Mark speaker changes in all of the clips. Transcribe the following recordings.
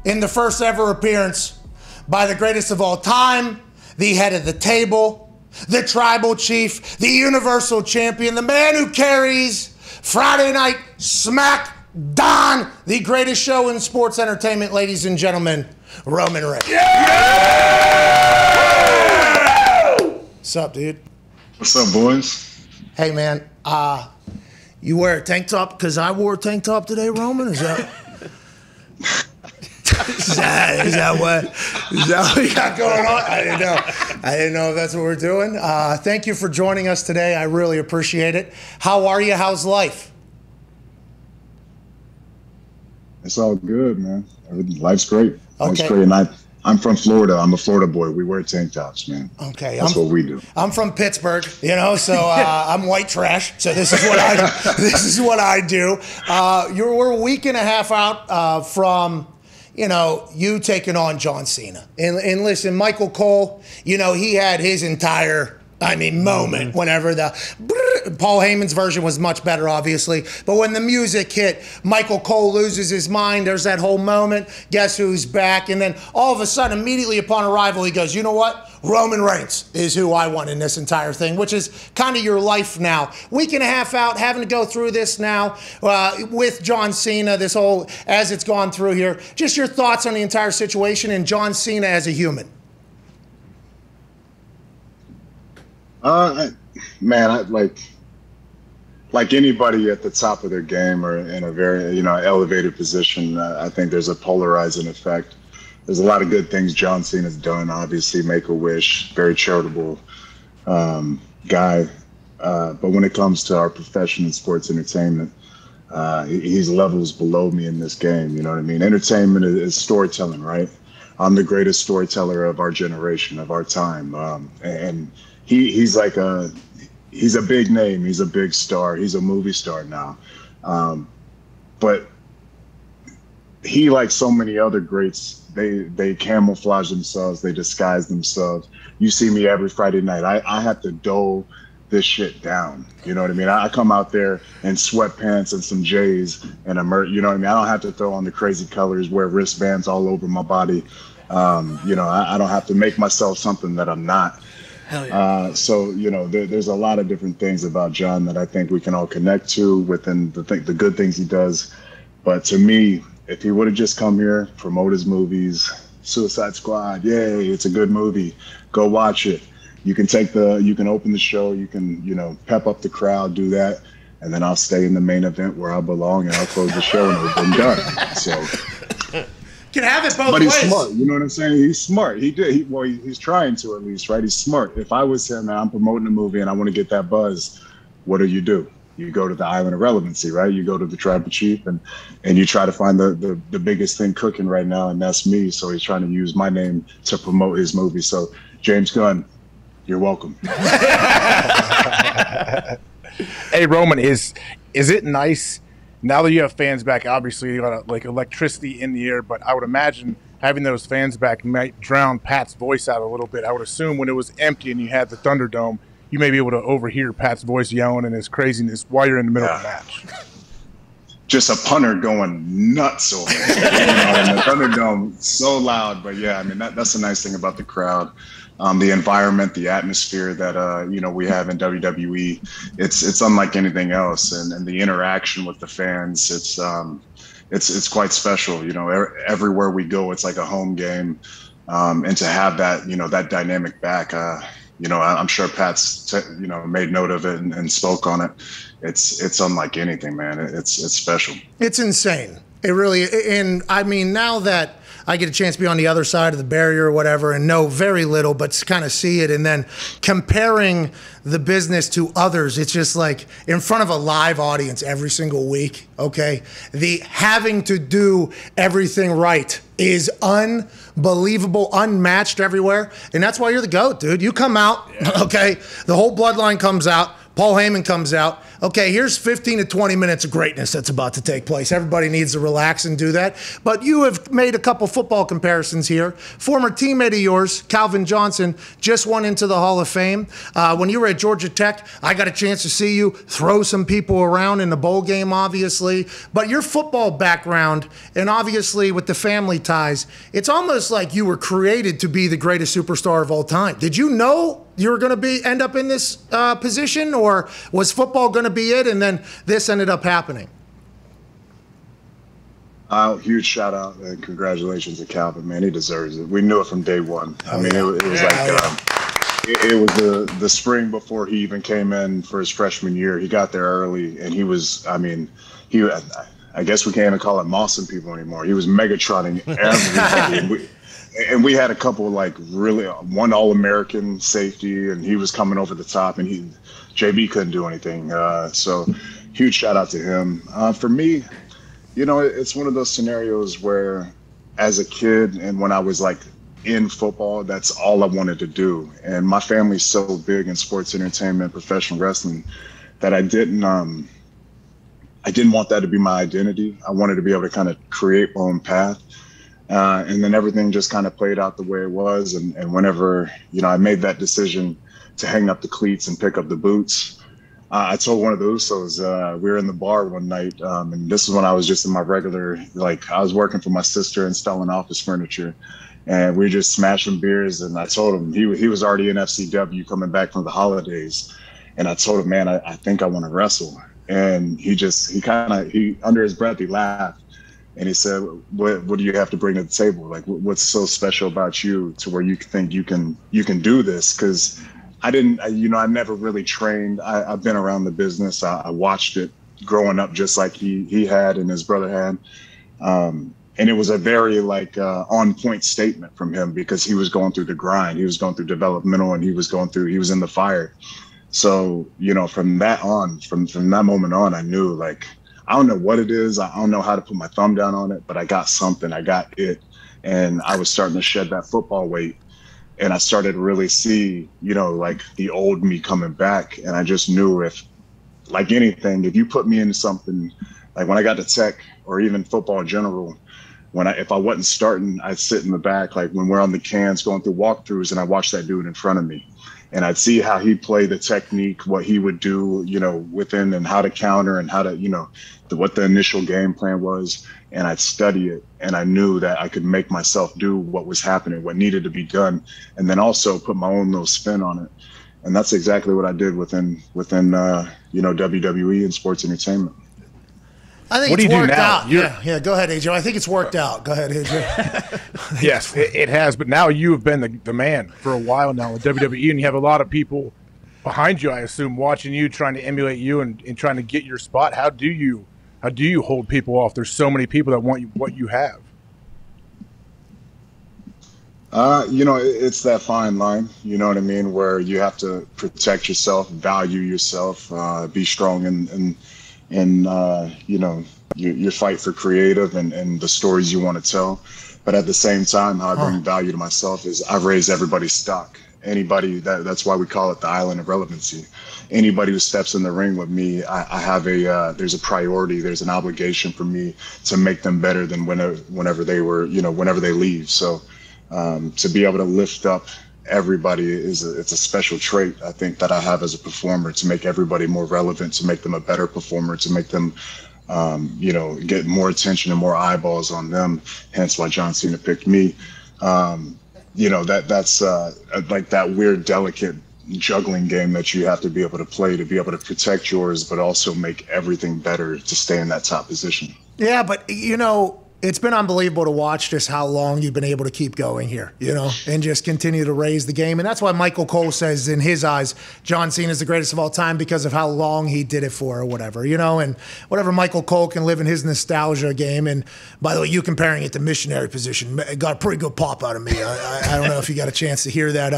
Speaker 1: in the first ever appearance by the greatest of all time, the head of the table, the tribal chief, the universal champion, the man who carries Friday Night Smackdown, the greatest show in sports entertainment, ladies and gentlemen, Roman Reigns.
Speaker 2: Yeah!
Speaker 1: What's up, dude?
Speaker 2: What's up, boys?
Speaker 1: Hey, man. You wear a tank top because I wore a tank top today, Roman? Is that what we got going on? I didn't know if that's what we're doing. Thank you for joining us today. I really appreciate it. How are you? How's life?
Speaker 2: It's all good, man. Life's great. Life's
Speaker 1: Okay.
Speaker 2: great. And I'm from Florida. I'm a Florida boy. We wear tank tops, man.
Speaker 1: Okay,
Speaker 2: That's what we do.
Speaker 1: I'm from Pittsburgh, so I'm white trash. So this is what I do. We're a week and a half out from you taking on John Cena. And listen, Michael Cole, he had his entire moment whenever Paul Heyman's version was much better, obviously. But when the music hit, Michael Cole loses his mind. There's that whole moment. Guess who's back? And then all of a sudden, immediately upon arrival, he goes, you know what? Roman Reigns is who I want in this entire thing, which is kind of your life now. Week and a half out, having to go through this now with John Cena, this whole, as it's gone through here. Just your thoughts on the entire situation and John Cena as a human.
Speaker 2: Man, like anybody at the top of their game or in a very elevated position, I think there's a polarizing effect. There's a lot of good things John Cena's done. Obviously, Make-A-Wish, very charitable guy. But when it comes to our profession in sports entertainment, he's levels below me in this game. You know what I mean? Entertainment is storytelling, right? I'm the greatest storyteller of our generation, of our time, and he's a big name. He's a big star. He's a movie star now. But he, like so many other greats, they camouflage themselves. They disguise themselves. You see me every Friday night. I have to dole this shit down. You know what I mean? I come out there in sweatpants and some J's and you know what I mean? I don't have to throw on the crazy colors, wear wristbands all over my body. I don't have to make myself something that I'm not.
Speaker 1: Hell yeah.
Speaker 2: There's a lot of different things about John that I think we can all connect to within the good things he does. But to me, if he would have just come here, promote his movies, Suicide Squad, yay, it's a good movie, go watch it. You can open the show, you can, pep up the crowd, do that, and then I'll stay in the main event where I belong and I'll close the show and it'll be done. So.
Speaker 1: Can have it both ways.
Speaker 2: But he's smart, you know what I'm saying? He's smart. He's trying to, at least, right? He's smart. If I was him and I'm promoting a movie and I want to get that buzz, what do? You go to the island of relevancy, right? You go to the tribal chief and you try to find the biggest thing cooking right now, and that's me. So he's trying to use my name to promote his movie. So James Gunn, you're welcome.
Speaker 3: Hey, Roman, is it nice now that you have fans back? Obviously, you got electricity in the air, but I would imagine having those fans back might drown Pat's voice out a little bit. I would assume when it was empty and you had the Thunderdome, you may be able to overhear Pat's voice yelling and his craziness while you're in the middle of the match.
Speaker 2: Just a punter going nuts over there. And the Thunderdome, so loud. But yeah, that's the nice thing about the crowd. The environment, the atmosphere that we have in WWE, it's unlike anything else, and the interaction with the fans, it's quite special. Everywhere we go, it's like a home game, and to have that that dynamic back, I'm sure Pat's made note of it and spoke on it. It's unlike anything, man. It's special.
Speaker 1: It's insane. It really, and now that I get a chance to be on the other side of the barrier or whatever and know very little, but kind of see it, and then comparing the business to others, it's just like in front of a live audience every single week, okay? The having to do everything right is unbelievable, unmatched everywhere, and that's why you're the GOAT, dude. You come out, okay? The whole bloodline comes out. Paul Heyman comes out. Okay, here's 15 to 20 minutes of greatness that's about to take place. Everybody needs to relax and do that. But you have made a couple football comparisons here. Former teammate of yours, Calvin Johnson, just went into the Hall of Fame. When you were at Georgia Tech, I got a chance to see you throw some people around in the bowl game, obviously. But your football background, and obviously with the family ties, it's almost like you were created to be the greatest superstar of all time. Did you know you were going to end up in this position, or was football going to be it, and then this ended up happening?
Speaker 2: Huge shout out and congratulations to Calvin, man. He deserves it. We knew it from day one. I mean, it was it was the spring before he even came in for his freshman year. He got there early, and he was, I guess we can't even call it mossing people anymore. He was Megatronning everybody. And we had a couple one All-American safety, and he was coming over the top, and JB couldn't do anything. So huge shout out to him. For me, it's one of those scenarios where as a kid and when I was in football, that's all I wanted to do. And my family's so big in sports entertainment, professional wrestling, that I didn't want that to be my identity. I wanted to be able to kind of create my own path. And then everything just kind of played out the way it was. And whenever, I made that decision to hang up the cleats and pick up the boots, I told one of the Usos, we were in the bar one night, and this is when I was just in my regular, I was working for my sister installing office furniture, and we were just smashing beers. And I told him, he was already in FCW coming back from the holidays. And I told him, man, I think I want to wrestle. And he under his breath, he laughed. And he said, what do you have to bring to the table? What's so special about you to where you think you can do this? Because I never really trained. I've been around the business. I watched it growing up just like he had and his brother had. And it was a very on point statement from him because he was going through the grind. He was going through developmental, and he was in the fire. So, from that moment on, I knew I don't know what it is. I don't know how to put my thumb down on it, but I got something. I got it. And I was starting to shed that football weight. And I started to really see, the old me coming back. And I just knew if you put me into something, when I got to Tech or even football in general, if I wasn't starting, I'd sit in the back, when we're on the cans going through walkthroughs, and I watched that dude in front of me. And I'd see how he played the technique, what he would do, within, and how to counter, and how to, what the initial game plan was. And I'd study it, and I knew that I could make myself do what was happening, what needed to be done, and then also put my own little spin on it. And that's exactly what I did within WWE and sports entertainment.
Speaker 1: I think it's worked out. Yeah. Go ahead, AJ. I think it's worked out. Go ahead, AJ.
Speaker 3: Yes, it has. But now you have been the man for a while now with WWE, and you have a lot of people behind you, I assume, watching you, trying to emulate you, and trying to get your spot. How do you hold people off? There's so many people that want what you have. It's that fine line, you know what I mean, where you have to protect yourself, value yourself, be strong in your fight for creative and the stories you want to tell. But at the same time, how I bring value to myself is I've raised everybody's stock. Anybody, that's why we call it the island of relevancy. Anybody who steps in the ring with me, I have there's a priority, there's an obligation for me to make them better than whenever they leave. So to be able to lift up everybody it's a special trait, I think, that I have as a performer, to make everybody more relevant, to make them a better performer, to make them get more attention and more eyeballs on them. Hence why John Cena picked me. That's that weird, delicate juggling game that you have to be able to play to be able to protect yours, but also make everything better to stay in that top position.
Speaker 1: Yeah, but it's been unbelievable to watch just how long you've been able to keep going here, and just continue to raise the game. And that's why Michael Cole says, in his eyes, John Cena is the greatest of all time because of how long he did it for, or whatever, and whatever Michael Cole can live in his nostalgia game. And by the way, you comparing it to missionary position, it got a pretty good pop out of me. I don't know if you got a chance to hear that.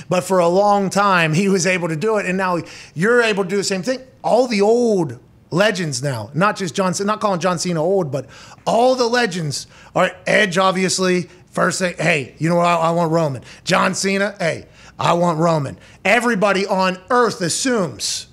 Speaker 1: But for a long time, he was able to do it. And now you're able to do the same thing. All the old legends now, not just John Cena, not calling John Cena old, but all the legends are Edge, obviously. First thing, hey, you know what? I want Roman. John Cena, hey, I want Roman. Everybody on earth assumes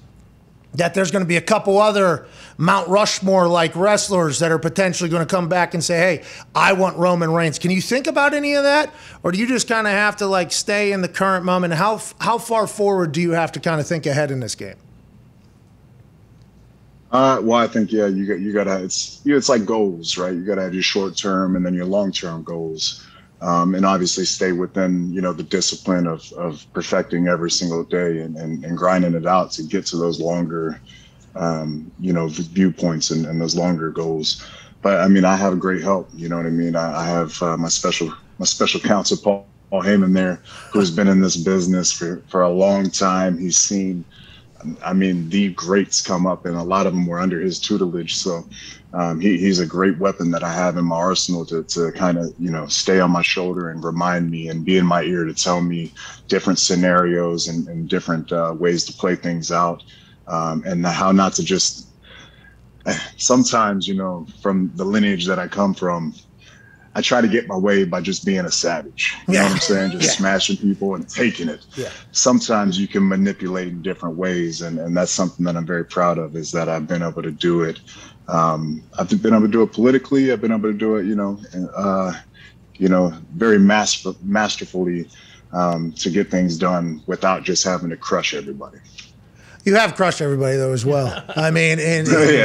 Speaker 1: that there's going to be a couple other Mount Rushmore-like wrestlers that are potentially going to come back and say, hey, I want Roman Reigns. Can you think about any of that? Or do you just kind of have to like stay in the current moment? How far forward do you have to kind of think ahead in this game?
Speaker 2: Well, I think, yeah, you gotta, it's like goals, right? You gotta have your short-term and then your long-term goals. And obviously stay within, the discipline of perfecting every single day and grinding it out to get to those longer, viewpoints and those longer goals. But I mean, I have great help. You know what I mean? I have my special counsel, Paul Heyman there, who's been in this business for a long time. He's seen, the greats come up, and a lot of them were under his tutelage. So he's a great weapon that I have in my arsenal to kind of, stay on my shoulder and remind me and be in my ear to tell me different scenarios and different ways to play things out, and how not to just sometimes, from the lineage that I come from, I try to get my way by just being a savage. You know what I'm saying? Just smashing people and taking it. Yeah. Sometimes you can manipulate in different ways, and that's something that I'm very proud of, is that I've been able to do it. I've been able to do it politically. I've been able to do it, very masterfully to get things done without just having to crush everybody.
Speaker 1: You have crushed everybody though as well. I mean, yeah. Go ahead.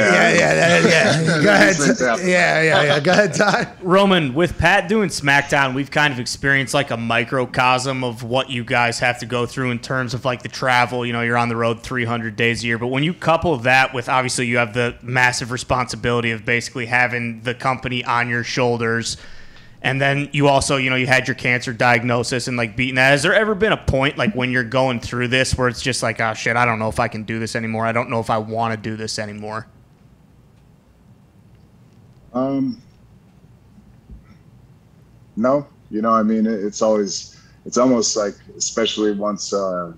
Speaker 1: Yeah. Go ahead, Ty.
Speaker 4: Roman, with Pat doing SmackDown, we've kind of experienced like a microcosm of what you guys have to go through in terms of like the travel. You're on the road 300 days a year, but when you couple that with, obviously you have the massive responsibility of basically having the company on your shoulders. And then you also, you had your cancer diagnosis and like beating that. Has there ever been a point like when you're going through this where it's just like, oh shit, I don't know if I can do this anymore. I don't know if I want to do this anymore.
Speaker 2: No, it's almost like, especially once, my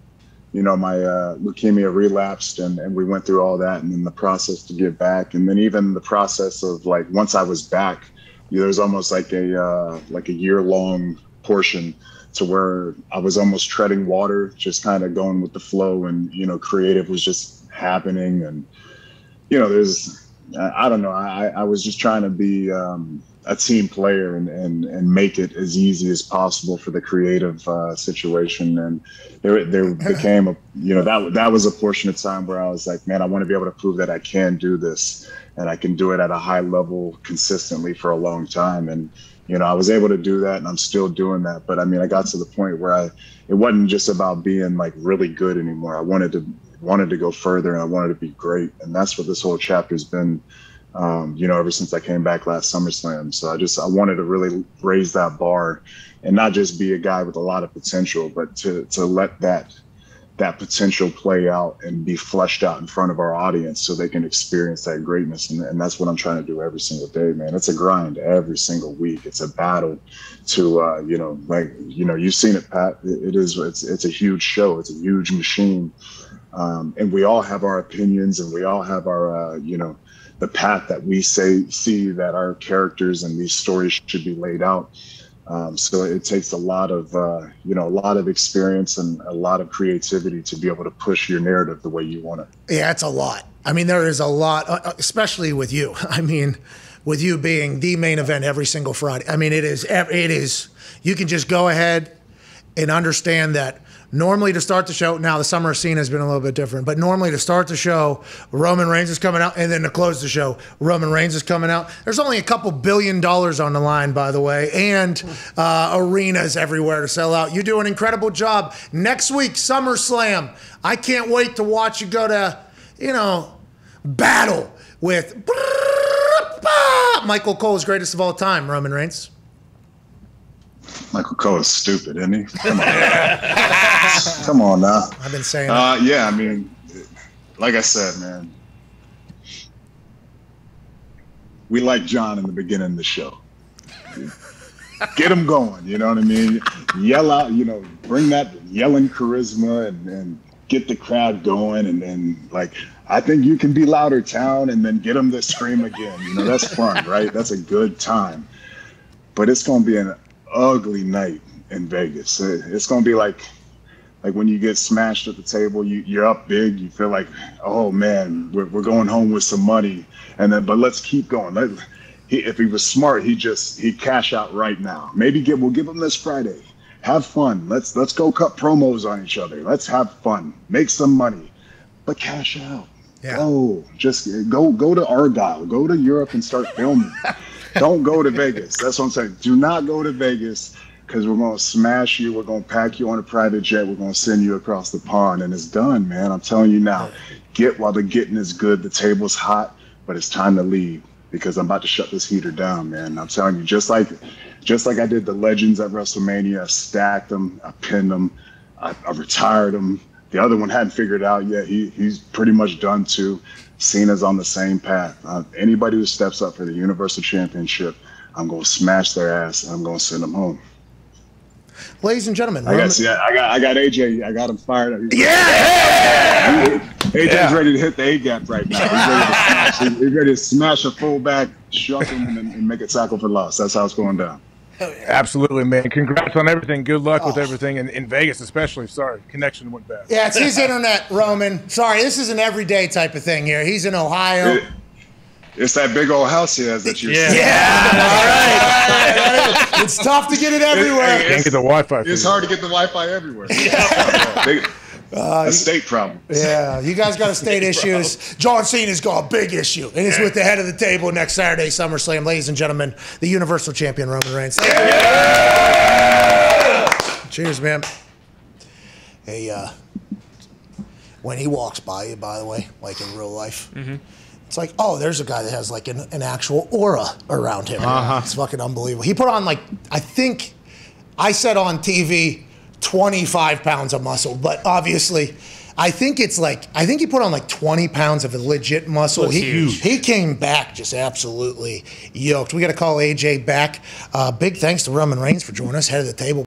Speaker 2: leukemia relapsed and we went through all that, and then the process to get back. And then even the process of like, once I was back, there's almost like a year-long portion to where I was almost treading water, just kind of going with the flow, and creative was just happening. And I don't know, I was just trying to be a team player and make it as easy as possible for the creative situation. And there became that was a portion of time where I was like, man, I want to be able to prove that I can do this, and I can do it at a high level consistently for a long time. And, I was able to do that, and I'm still doing that. But I mean, I got to the point where it wasn't just about being like really good anymore. I wanted to go further, and I wanted to be great. And that's what this whole chapter's been, ever since I came back last SummerSlam. So I wanted to really raise that bar and not just be a guy with a lot of potential, but to let that potential play out and be fleshed out in front of our audience so they can experience that greatness. And that's what I'm trying to do every single day, man. It's a grind every single week. It's a battle to, you've seen it, Pat. It's a huge show. It's a huge machine. And we all have our opinions, and we all have our, the path that we see that our characters and these stories should be laid out. So it takes a lot of experience and a lot of creativity to be able to push your narrative the way you want it.
Speaker 1: Yeah, it's a lot. I mean, there is a lot, especially with you. I mean, with you being the main event every single Friday. I mean, it is. You can just go ahead and understand that normally to start the show, now the summer of Cena has been a little bit different, but normally to start the show, Roman Reigns is coming out, and then to close the show, Roman Reigns is coming out. There's only a couple $2 billion on the line, by the way, and arenas everywhere to sell out. You do an incredible job. Next week, SummerSlam. I can't wait to watch you go to, battle with Michael Cole's greatest of all time, Roman Reigns.
Speaker 2: Michael Cole is stupid, isn't he? Come on, come on now.
Speaker 1: I've been saying that.
Speaker 2: Yeah, I mean, like I said, man, we like John in the beginning of the show. Get him going, you know what I mean? Yell out, bring that yelling charisma and get the crowd going. And then, I think you can be louder, town, and then get them to scream again. That's fun, right? That's a good time. But it's going to be an ugly night in Vegas. It's going to be like like when you get smashed at the table, you're up big. You feel like, oh man, we're going home with some money, but let's keep going. If he was smart, he'd cash out right now. Maybe we'll give him this Friday. Have fun. Let's go cut promos on each other. Let's have fun. Make some money, but cash out.
Speaker 1: Yeah.
Speaker 2: Just go to Argyle. Go to Europe and start filming. Don't go to Vegas. That's what I'm saying. Do not go to Vegas, because we're going to smash you. We're going to pack you on a private jet. We're going to send you across the pond, and it's done, man. I'm telling you now. Get while the getting is good. The table's hot, but it's time to leave, because I'm about to shut this heater down, man. I'm telling you, just like I did the legends at WrestleMania, I stacked them, I pinned them, I retired them. The other one hadn't figured it out yet. He's pretty much done too. Cena's on the same path. Anybody who steps up for the Universal Championship, I'm going to smash their ass, and I'm going to send them home.
Speaker 1: Ladies and gentlemen,
Speaker 2: I got AJ. I got him fired up. AJ's ready to hit the A-gap right now. He's ready to smash a fullback, shuck him, and make a tackle for loss. That's how it's going down.
Speaker 3: Absolutely, man. Congrats on everything. Good luck with everything in Vegas, especially. Sorry, connection went bad.
Speaker 1: Yeah, it's his internet, Roman. Sorry, this is an everyday type of thing here. He's in Ohio.
Speaker 2: It's that big old house he has that you're
Speaker 1: seeing. All right. It's tough to get it everywhere.
Speaker 3: Can't get the Wi-Fi.
Speaker 2: It's hard to get the Wi-Fi everywhere. A state problem.
Speaker 1: Yeah, you guys got state issues. John Cena's got a big issue, and it's with the head of the table next Saturday, SummerSlam. Ladies and gentlemen, the Universal Champion, Roman Reigns. Cheers, man. Hey, when he walks by you, by the way, like in real life, it's like, oh, there's a guy that has like an actual aura around him. It's fucking unbelievable. He put on I think I said on TV, 25 pounds of muscle, but obviously I think he put on 20 pounds of legit muscle. He came back just absolutely yoked. We got to call AJ back. Big thanks to Roman Reigns for joining us, head of the table.